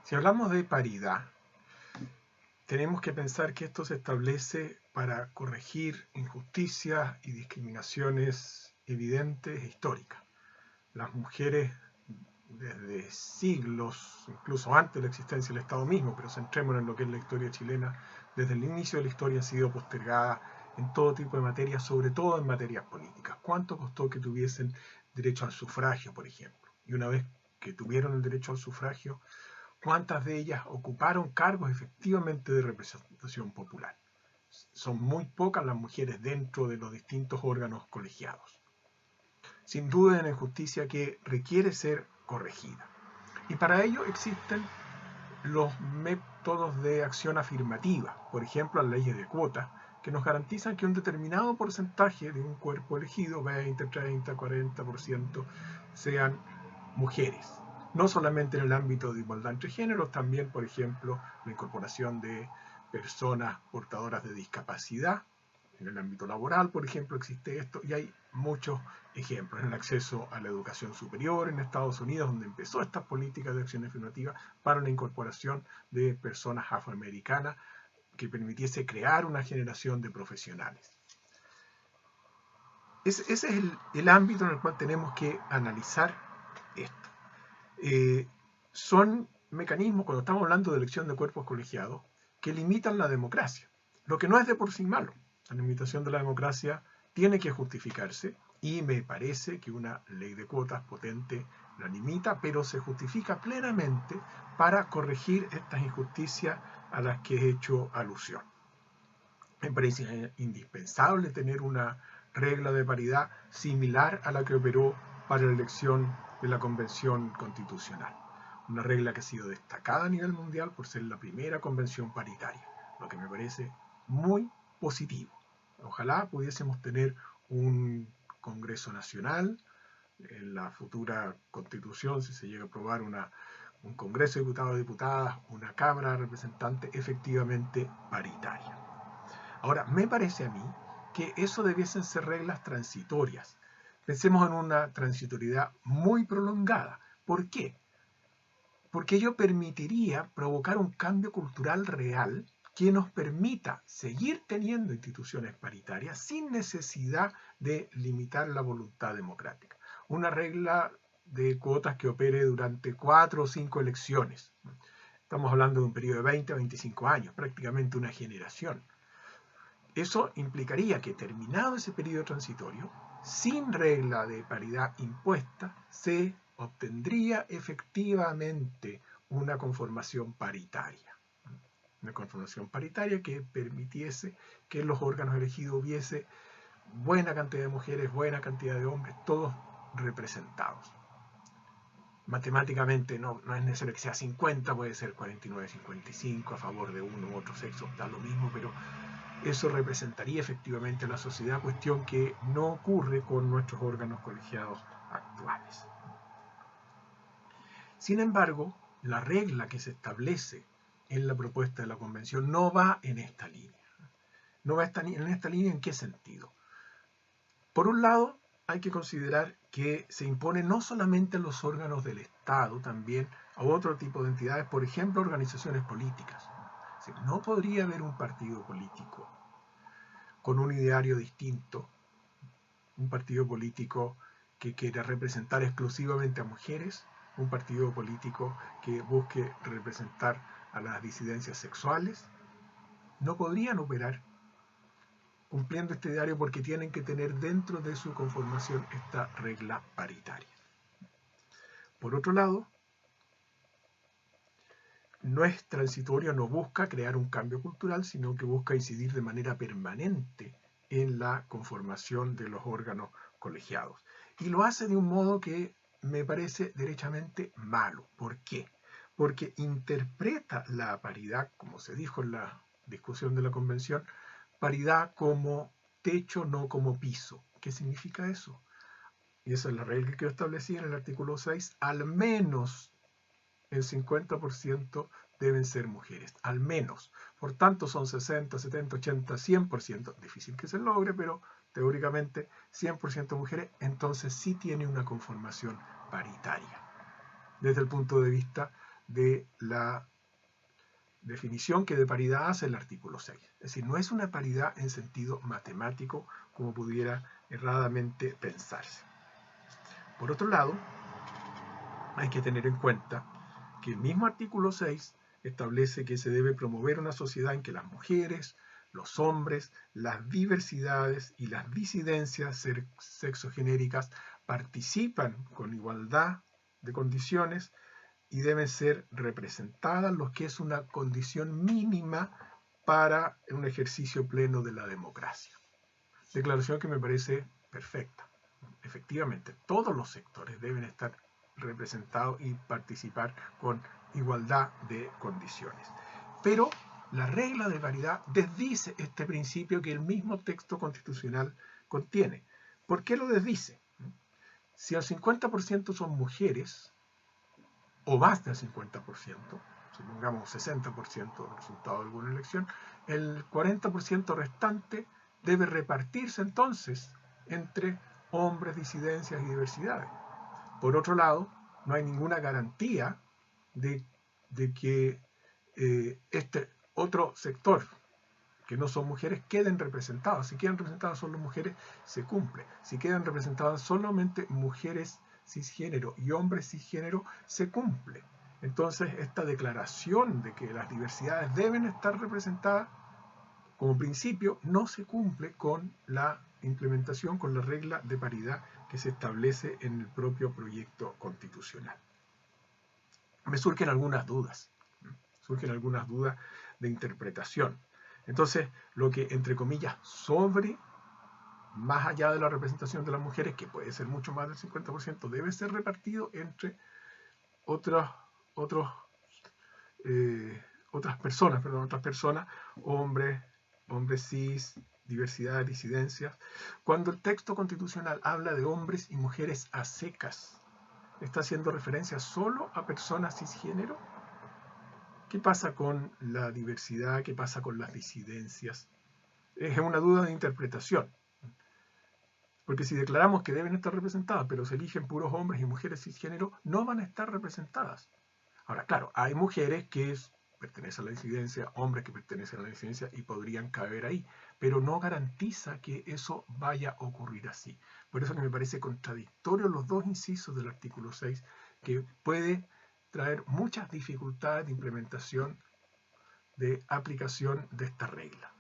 Si hablamos de paridad, tenemos que pensar que esto se establece para corregir injusticias y discriminaciones evidentes e históricas. Las mujeres desde siglos, incluso antes de la existencia del Estado mismo, pero centrémonos en lo que es la historia chilena, desde el inicio de la historia han sido postergadas en todo tipo de materias, sobre todo en materias políticas. ¿Cuánto costó que tuviesen derecho al sufragio, por ejemplo? Y una vez que tuvieron el derecho al sufragio, ¿cuántas de ellas ocuparon cargos efectivamente de representación popular? Son muy pocas las mujeres dentro de los distintos órganos colegiados. Sin duda, una injusticia que requiere ser corregida. Y para ello existen los métodos de acción afirmativa, por ejemplo, las leyes de cuotas, que nos garantizan que un determinado porcentaje de un cuerpo elegido, 20, 30, 40%, sean mujeres. No solamente en el ámbito de igualdad entre géneros, también, por ejemplo, la incorporación de personas portadoras de discapacidad. En el ámbito laboral, por ejemplo, existe esto y hay muchos ejemplos. En el acceso a la educación superior en Estados Unidos, donde empezó estas políticas de acción afirmativa para la incorporación de personas afroamericanas que permitiese crear una generación de profesionales. Ese es el ámbito en el cual tenemos que analizar esto. Son mecanismos, cuando estamos hablando de elección de cuerpos colegiados, que limitan la democracia, lo que no es de por sí malo. La limitación de la democracia tiene que justificarse y me parece que una ley de cuotas potente la limita, pero se justifica plenamente para corregir estas injusticias a las que he hecho alusión. Me parece indispensable tener una regla de paridad similar a la que operó para la elección de la Convención Constitucional. Una regla que ha sido destacada a nivel mundial por ser la primera convención paritaria, lo que me parece muy positivo. Ojalá pudiésemos tener un Congreso Nacional, en la futura Constitución, si se llega a aprobar un Congreso de Diputados y Diputadas, una Cámara de Representantes efectivamente paritaria. Ahora, me parece a mí que eso debiesen ser reglas transitorias. Pensemos en una transitoriedad muy prolongada. ¿Por qué? Porque ello permitiría provocar un cambio cultural real que nos permita seguir teniendo instituciones paritarias sin necesidad de limitar la voluntad democrática. Una regla de cuotas que opere durante 4 o 5 elecciones. Estamos hablando de un periodo de 20 a 25 años, prácticamente una generación. Eso implicaría que, terminado ese periodo transitorio, sin regla de paridad impuesta, se obtendría efectivamente una conformación paritaria. Una conformación paritaria que permitiese que en los órganos elegidos hubiese buena cantidad de mujeres, buena cantidad de hombres, todos representados. Matemáticamente no es necesario que sea 50, puede ser 49-55 a favor de uno u otro sexo, da lo mismo, pero eso representaría efectivamente la sociedad, cuestión que no ocurre con nuestros órganos colegiados actuales. Sin embargo, la regla que se establece en la propuesta de la Convención no va en esta línea. No va en esta línea, ¿en qué sentido? Por un lado, hay que considerar que se impone no solamente a los órganos del Estado, también a otro tipo de entidades, por ejemplo, organizaciones políticas. No podría haber un partido político con un ideario distinto, un partido político que quiera representar exclusivamente a mujeres, un partido político que busque representar a las disidencias sexuales. No podrían operar cumpliendo este ideario porque tienen que tener dentro de su conformación esta regla paritaria. Por otro lado, no es transitorio, no busca crear un cambio cultural, sino que busca incidir de manera permanente en la conformación de los órganos colegiados. Y lo hace de un modo que me parece derechamente malo. ¿Por qué? Porque interpreta la paridad, como se dijo en la discusión de la convención, paridad como techo, no como piso. ¿Qué significa eso? Y esa es la regla que yo establecí en el artículo 6, al menos el 50% deben ser mujeres, al menos. Por tanto, son 60, 70, 80, 100%. Difícil que se logre, pero teóricamente 100% mujeres, entonces sí tiene una conformación paritaria. Desde el punto de vista de la definición que de paridad hace el artículo 6. Es decir, no es una paridad en sentido matemático como pudiera erradamente pensarse. Por otro lado, hay que tener en cuenta que el mismo artículo 6 establece que se debe promover una sociedad en que las mujeres, los hombres, las diversidades y las disidencias sexogenéricas participan con igualdad de condiciones y deben ser representadas, lo que es una condición mínima para un ejercicio pleno de la democracia. Declaración que me parece perfecta. Efectivamente, todos los sectores deben estar representados y participar con igualdad de condiciones. Pero la regla de paridad desdice este principio que el mismo texto constitucional contiene. ¿Por qué lo desdice? Si el 50% son mujeres, o más del 50%, supongamos 60% del resultado de alguna elección, el 40% restante debe repartirse entonces entre hombres, disidencias y diversidades. Por otro lado, no hay ninguna garantía de que este otro sector, que no son mujeres, queden representados. Si quedan representadas solo mujeres, se cumple. Si quedan representadas solamente mujeres cisgénero y hombres cisgénero, se cumple. Entonces, esta declaración de que las diversidades deben estar representadas, como principio, no se cumple con la implementación, con la regla de paridad que se establece en el propio proyecto constitucional. Me surgen algunas dudas de interpretación. Entonces, lo que, entre comillas, sobre, más allá de la representación de las mujeres, que puede ser mucho más del 50%, debe ser repartido entre otras personas, hombres cis, diversidad, disidencias. Cuando el texto constitucional habla de hombres y mujeres a secas, ¿está haciendo referencia solo a personas cisgénero? ¿Qué pasa con la diversidad? ¿Qué pasa con las disidencias? Es una duda de interpretación. Porque si declaramos que deben estar representadas, pero se eligen puros hombres y mujeres cisgénero, no van a estar representadas. Ahora, claro, hay mujeres que pertenecen a la disidencia, hombres que pertenecen a la disidencia y podrían caber ahí, pero no garantiza que eso vaya a ocurrir así. Por eso que me parece contradictorio los dos incisos del artículo 6, que puede traer muchas dificultades de implementación, de aplicación de esta regla.